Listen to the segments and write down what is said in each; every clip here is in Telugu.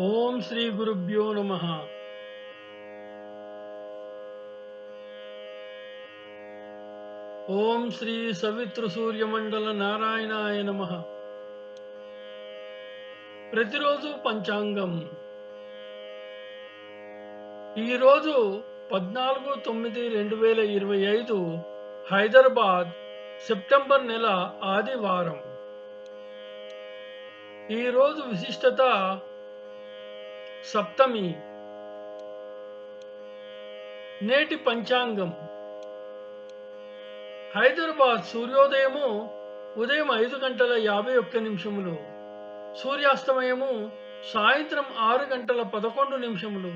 ఓం శ్రీ గురుభ్యో నమః. ఓం శ్రీ సవితృ సూర్యమండల నారాయణాయ నమః. ప్రతిరోజు పంచాంగం. ఈరోజు 14/9/2025 హైదరాబాద్, సెప్టెంబర్ నెల ఆదివారం. ఈరోజు విశిష్టత సప్తమి. నేటి పంచాంగం. హైదరాబాద్ సూర్యోదయము ఉదయం 5:51, సూర్యాస్తమయము సాయంత్రం 6:11.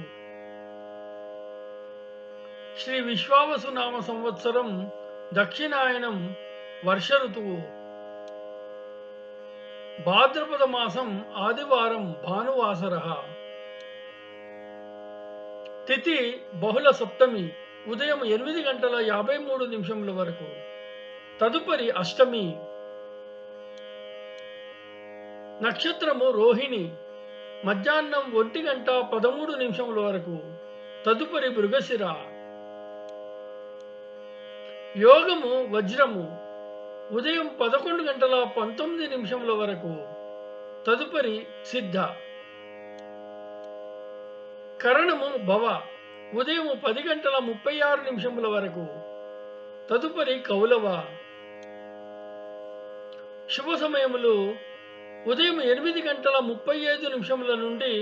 శ్రీ విశ్వావసు నామ సంవత్సరం దక్షిణాయనం, వర్ష ఋతువు. భాద్రపద మాసం, ఆదివారం, భానువాసర. తిథి బహుళ సప్తమి, ఉదయం 8:53 వరకు. తదుపరి అష్టమి. నక్షత్రము రోహిణి, మధ్యాహ్నం 1:13 వరకు. తదుపరి మృగశిర. యోగము వజ్రము, ఉదయం 11:19 వరకు. తదుపరి సిద్ధ. కరణము భవ, ఉదయం 10:36 వరకు. తదుపరి కౌలవ. శుభ సమయములు ఉదయం 8:35 నుండి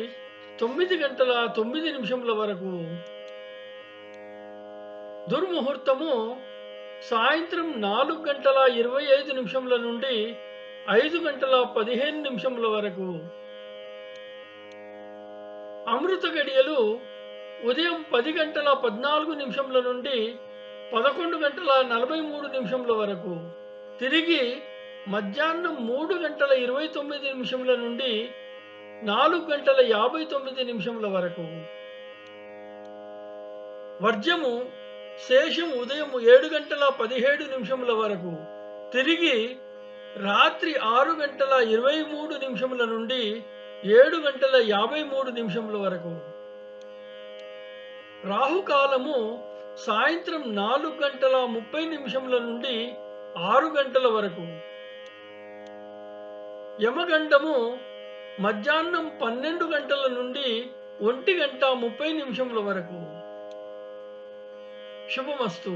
9:09 వరకు. దుర్ముహూర్తము సాయంత్రం 4:25 నుండి 5:15 వరకు. అమృత గడియలు ఉదయం 10:14 నుండి 11:43 వరకు. తిరిగి మధ్యాహ్నం 3:29 నుండి 4:59 వరకు. వర్జము శేషం ఉదయం 7:17 వరకు. తిరిగి రాత్రి 6:23 నుండి 7:53 వరకు. రాహుకాలము సాయంత్రం 4:30 నుండి 6 గంటల వరకు. యమగండము మధ్యాహ్నం 12 గంటల నుండి 1:30 వరకు. శుభమస్తు.